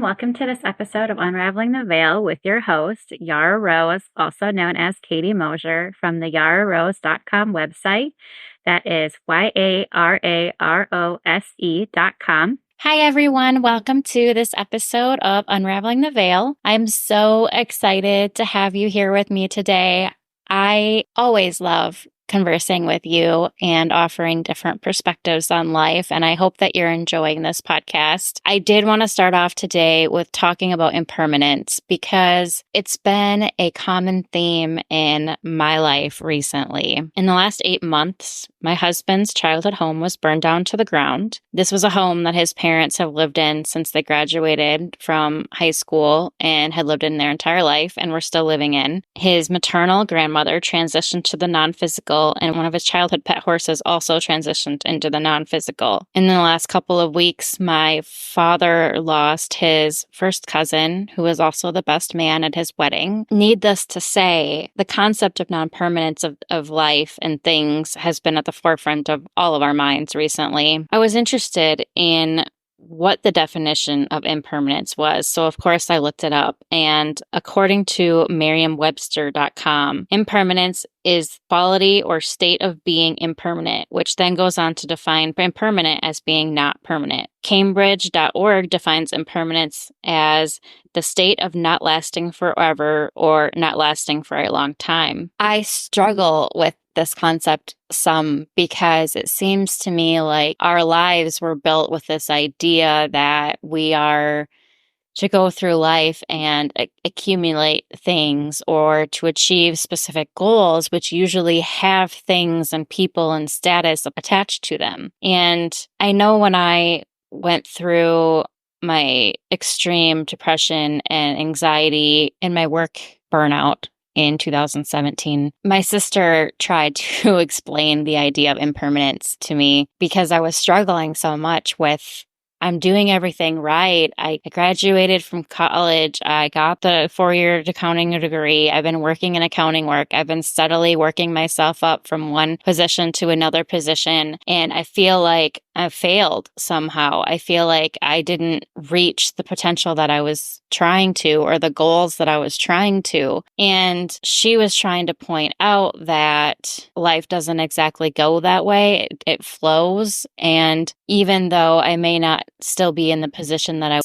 welcome to this episode of Unraveling the Veil with your host, Yara Rose, also known as Katie Mosier, from the yararose.com website. That is YARAROSE.com. Hi, everyone. Welcome to this episode of Unraveling the Veil. I'm so excited to have you here with me today. I always love conversing with you and offering different perspectives on life, and I hope that you're enjoying this podcast. I did want to start off today with talking about impermanence because it's been a common theme in my life recently. In the last 8 months, my husband's childhood home was burned down to the ground. This was a home that his parents have lived in since they graduated from high school and had lived in their entire life and were still living in. His maternal grandmother transitioned to the non-physical, and one of his childhood pet horses also transitioned into the non-physical. In the last couple of weeks, my father lost his first cousin, who was also the best man at his wedding. Needless to say, the concept of non-permanence of life and things has been at the forefront of all of our minds recently. I was interested in what the definition of impermanence was. So, of course, I looked it up. And according to Merriam-Webster.com, impermanence is quality or state of being impermanent, which then goes on to define impermanent as being not permanent. Cambridge.org defines impermanence as the state of not lasting forever or not lasting for a long time. I struggle with this concept some because it seems to me like our lives were built with this idea that we are to go through life and accumulate things or to achieve specific goals, which usually have things and people and status attached to them. And I know when I went through my extreme depression and anxiety and my work burnout in 2017, my sister tried to explain the idea of impermanence to me because I was struggling so much with I'm doing everything right. I graduated from college. I got the 4-year accounting degree. I've been working in accounting work. I've been steadily working myself up from one position to another position. And I feel like I failed somehow. I feel like I didn't reach the potential that I was trying to or the goals that I was trying to. And she was trying to point out that life doesn't exactly go that way. It flows. And even though I may not still be in the position that I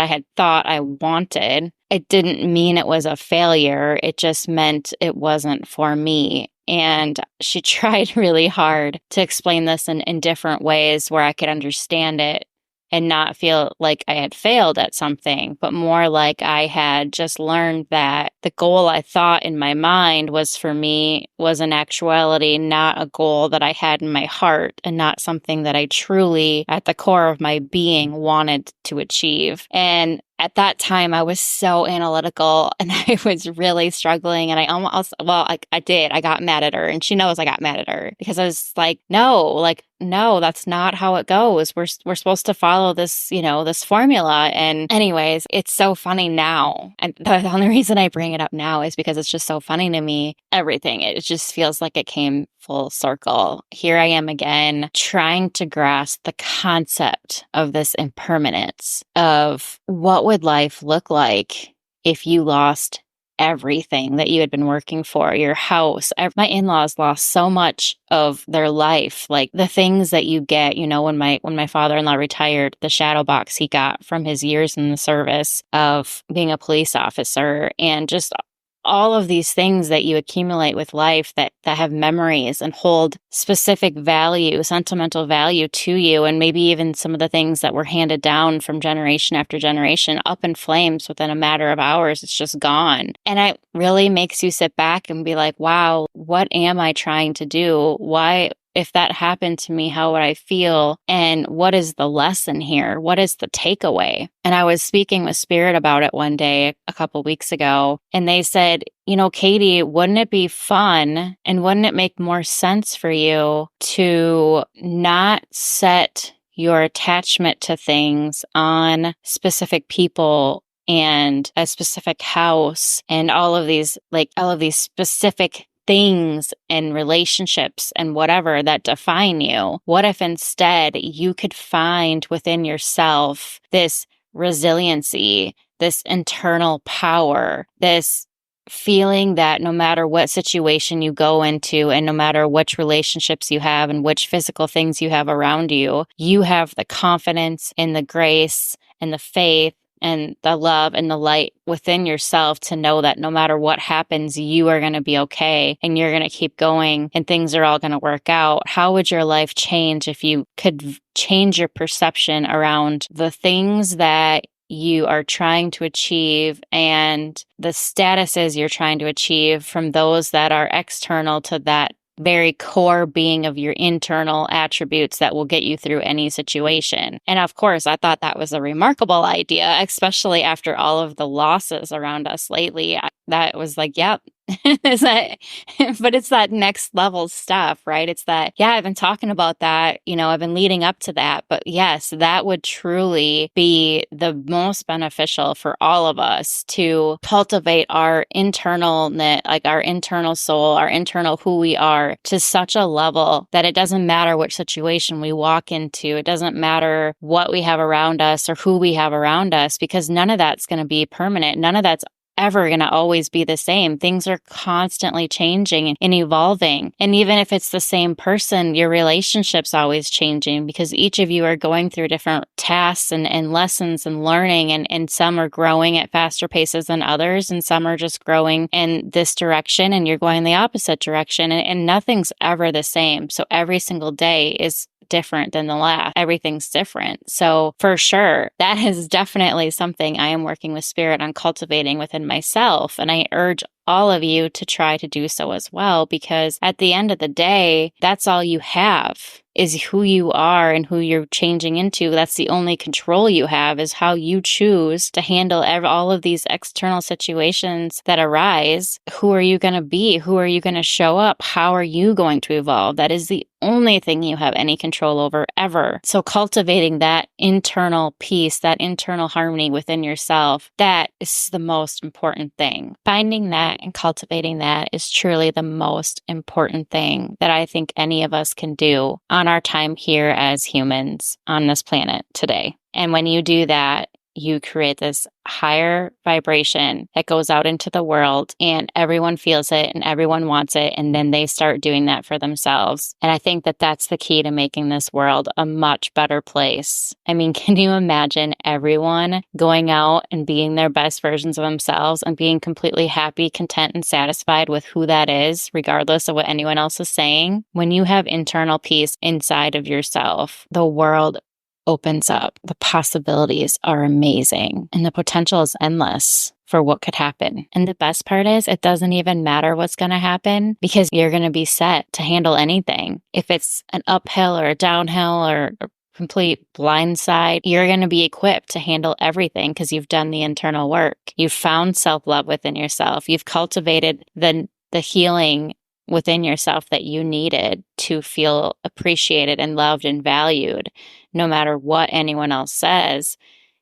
had thought I wanted, it didn't mean it was a failure. It just meant it wasn't for me. And she tried really hard to explain this in different ways where I could understand it and not feel like I had failed at something, but more like I had just learned that the goal I thought in my mind was for me was in actuality not a goal that I had in my heart and not something that I truly, at the core of my being, wanted to achieve. And at that time, I was so analytical and I was really struggling. And I did. I got mad at her and she knows I got mad at her because I was like, no, that's not how it goes. We're supposed to follow this, this formula. And anyways, it's so funny now. And the only reason I bring it up now is because it's just so funny to me. Everything. It just feels like it came full circle. Here I am again, trying to grasp the concept of this impermanence of what would life look like if you lost everything that you had been working for, your house. My in-laws lost so much of their life, like the things that you get, when my father-in-law retired, the shadow box he got from his years in the service of being a police officer, and just all of these things that you accumulate with life that have memories and hold specific value, sentimental value to you, and maybe even some of the things that were handed down from generation after generation up in flames within a matter of hours. It's just gone. And it really makes you sit back and be like, wow, what am I trying to do? Why? If that happened to me, how would I feel? And what is the lesson here? What is the takeaway? And I was speaking with Spirit about it one day a couple weeks ago, and they said, Katie, wouldn't it be fun and wouldn't it make more sense for you to not set your attachment to things on specific people and a specific house and all of these specific things and relationships and whatever that define you? What if instead you could find within yourself this resiliency, this internal power, this feeling that no matter what situation you go into and no matter which relationships you have and which physical things you have around you, you have the confidence and the grace and the faith and the love and the light within yourself to know that no matter what happens, you are going to be okay and you're going to keep going and things are all going to work out. How would your life change if you could change your perception around the things that you are trying to achieve and the statuses you're trying to achieve from those that are external to that very core being of your internal attributes that will get you through any situation? And of course, I thought that was a remarkable idea, especially after all of the losses around us lately. That was like, yep. Is that, but it's that next level stuff, right? It's that, yeah, I've been talking about that, I've been leading up to that, but yes, that would truly be the most beneficial for all of us to cultivate our internal, like our internal soul, our internal who we are to such a level that it doesn't matter which situation we walk into. It doesn't matter what we have around us or who we have around us, because none of that's going to be permanent. None of that's ever going to always be the same. Things are constantly changing and evolving. And even if it's the same person, your relationship's always changing because each of you are going through different tasks and lessons and learning. And some are growing at faster paces than others. And some are just growing in this direction and you're going the opposite direction. And nothing's ever the same. So every single day is different than the last. Everything's different. So for sure, that is definitely something I am working with Spirit on cultivating within myself. And I urge all of you to try to do so as well, because at the end of the day, that's all you have is who you are and who you're changing into. That's the only control you have, is how you choose to handle all of these external situations that arise. Who are you going to be? Who are you going to show up? How are you going to evolve? That is the only thing you have any control over ever. So cultivating that internal peace, that internal harmony within yourself, that is the most important thing. Finding that and cultivating that is truly the most important thing that I think any of us can do on our time here as humans on this planet today. And when you do that, you create this higher vibration that goes out into the world and everyone feels it and everyone wants it. And then they start doing that for themselves. And I think that that's the key to making this world a much better place. I mean, can you imagine everyone going out and being their best versions of themselves and being completely happy, content, and satisfied with who that is, regardless of what anyone else is saying? When you have internal peace inside of yourself, the world opens up. The possibilities are amazing and the potential is endless for what could happen. And the best part is it doesn't even matter what's going to happen because you're going to be set to handle anything. If it's an uphill or a downhill or a complete blindside, you're going to be equipped to handle everything because you've done the internal work. You've found self-love within yourself. You've cultivated the healing within yourself that you needed to feel appreciated and loved and valued, no matter what anyone else says.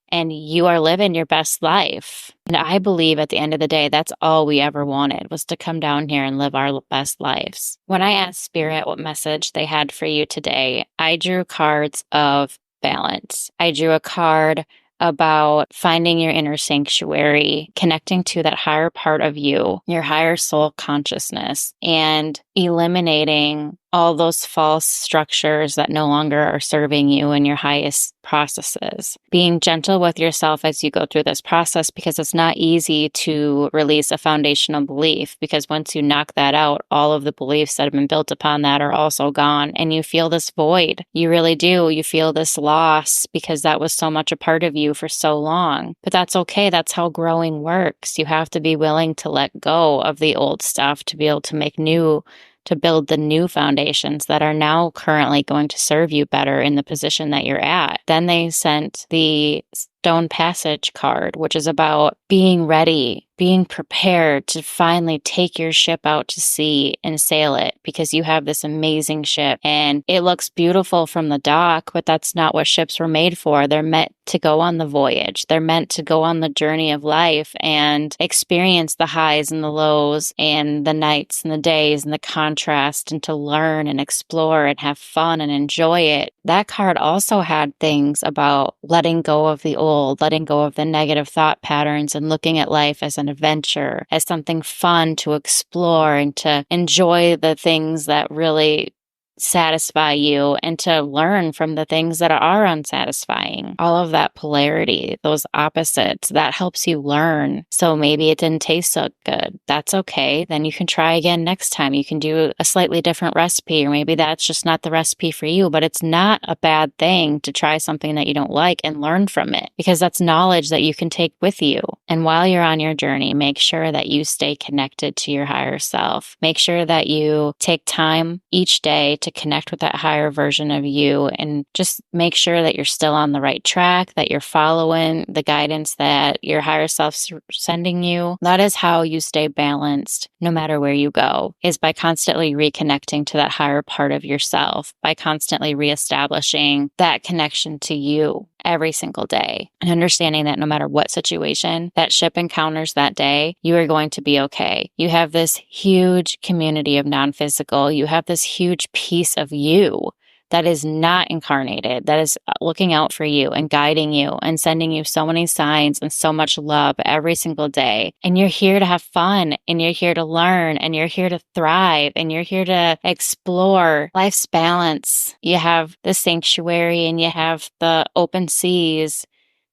And you are living your best life. And I believe at the end of the day, that's all we ever wanted, was to come down here and live our best lives. When I asked Spirit what message they had for you today, I drew cards of balance. I drew a card about finding your inner sanctuary, connecting to that higher part of you, your higher soul consciousness, and eliminating all those false structures that no longer are serving you in your highest processes. Being gentle with yourself as you go through this process, because it's not easy to release a foundational belief, because once you knock that out, all of the beliefs that have been built upon that are also gone, and you feel this void. You really do. You feel this loss because that was so much a part of you for so long. But that's okay. That's how growing works. You have to be willing to let go of the old stuff to be able to make new, to build the new foundations that are now currently going to serve you better in the position that you're at. Then they sent the Stone Passage card, which is about being ready being prepared to finally take your ship out to sea and sail it because you have this amazing ship and it looks beautiful from the dock, but that's not what ships were made for. They're meant to go on the voyage. They're meant to go on the journey of life and experience the highs and the lows and the nights and the days and the contrast, and to learn and explore and have fun and enjoy it. That card also had things about letting go of the old, letting go of the negative thought patterns, and looking at life as an adventure, as something fun to explore and to enjoy the things that really satisfy you and to learn from the things that are unsatisfying. All of that polarity, those opposites, that helps you learn. So maybe it didn't taste so good. That's okay. Then you can try again next time. You can do a slightly different recipe, or maybe that's just not the recipe for you, but it's not a bad thing to try something that you don't like and learn from it, because that's knowledge that you can take with you. And while you're on your journey, make sure that you stay connected to your higher self. Make sure that you take time each day to connect with that higher version of you, and just make sure that you're still on the right track, that you're following the guidance that your higher self's sending you. That is how you stay balanced no matter where you go, is by constantly reconnecting to that higher part of yourself, by constantly reestablishing that connection to you every single day, and understanding that no matter what situation that ship encounters that day, you are going to be okay. You have this huge community of non-physical. You have this huge piece of you that is not incarnated, that is looking out for you and guiding you and sending you so many signs and so much love every single day. And you're here to have fun, and you're here to learn, and you're here to thrive, and you're here to explore life's balance. You have the sanctuary and you have the open seas,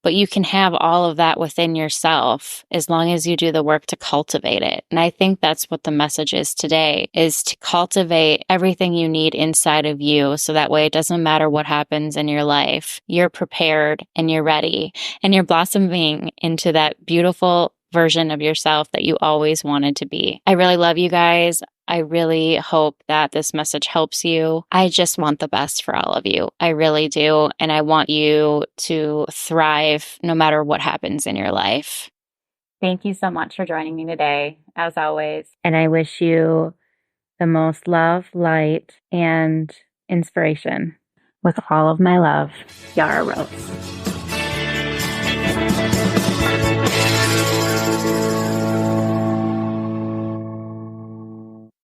but you can have all of that within yourself as long as you do the work to cultivate it. And I think that's what the message is today, is to cultivate everything you need inside of you. So that way it doesn't matter what happens in your life. You're prepared and you're ready, and you're blossoming into that beautiful version of yourself that you always wanted to be. I really love you guys. I really hope that this message helps you. I just want the best for all of you. I really do. And I want you to thrive no matter what happens in your life. Thank you so much for joining me today, as always. And I wish you the most love, light, and inspiration. With all of my love, Yara Rose.